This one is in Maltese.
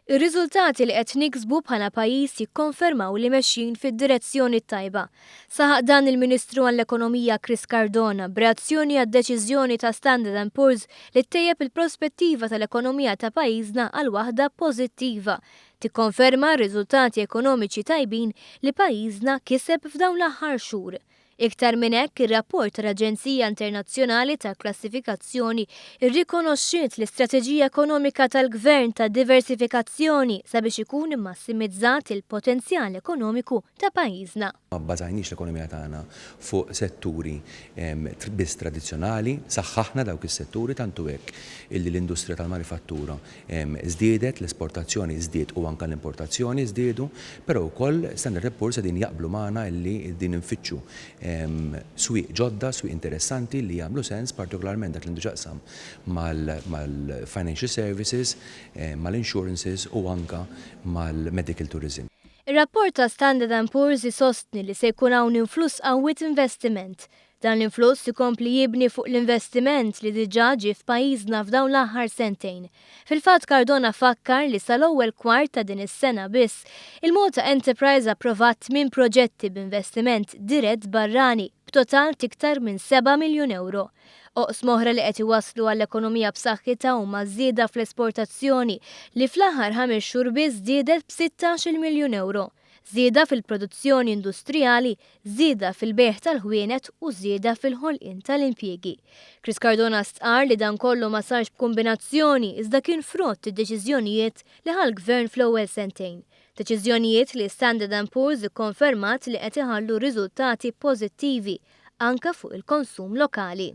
Ir-riżultati li qed niksbu bħala pajjiż jikkonfermaw li mexjin fid-direzzjoni tajba. Saħaq dan il-Ministru għall-Ekonomija Chris Cardona b'reazzjoni għad-deċiżjoni ta' Standard & Poor's li ttejjeb il-prospettiva tal-ekonomija ta' pajjiżna għal waħda pożittiva. Tikkonferma r-riżultati ekonomiċi tajbin li pajjiżna kiseb f'dawn l-aħħar xhur. Iktar minn hekk, ir-rapport tal-Aġenzija Internazzjonali tal-Klassifikazzjoni irrikonoxxiet l-istrateġija ekonomika tal-Gvern ta' diversifikazzjoni sabiex ikun immassimizzat il-potenzjal ekonomiku ta' pajjiżna. Ma bbażajniex l-ekonomija tagħna fuq setturi biss tradizzjonali, saħħaħna dawk is-setturi tantu hekk illi l-industrija tal-manifattura żdiedet, l-esportazzjoni żdied u anke l-importazzjoni żdiedu, però wkoll Standard & Poor's qegħdin jaqblu magħna illi din infittxu swieq ġodda, swieq interessanti li jagħmlu sens, partikolarment dak li għandu x'jaqsam mal-financial services, mal-insurances u anke mal-medical tourism. Ir-rapport ta' Standard & Poor's isostni li se jkun hawn influss qawwit investiment. Dan l-influss ikompli jibni fuq l-investiment li diġà ġie f'pajjiżna f'dawn l-aħħar sentejn. Fil-fatt Cardona fakkar li sal-ewwel kwart ta' din is-sena biss, il-Malta Enterprise approvat 8 proġetti b'investiment dirett barrani b'total tiktar minn 7 miljun euro. Oqsma oħra li qed iwasslu għall-ekonomija b'saħħitha huma żieda fl-esportazzjoni li fl-aħħar 5 xhur biss żdiedet b'16 miljun euro. Żieda fil-produzzjoni industrijali, żieda fil-bejħ tal-ħwienet u żieda fil-ħolqien tal-impjiegi. Chris Cardona stqar li dan kollu ma sarx b'kombinazzjoni iżda kien frott id-deċiżjonijiet li ħall-Gvern fl-ewwel sentejn. Deċiżjonijiet li Standard & Poor's ikkonfermat li qed iħallu riżultati pożittivi anke fuq il-konsum lokali.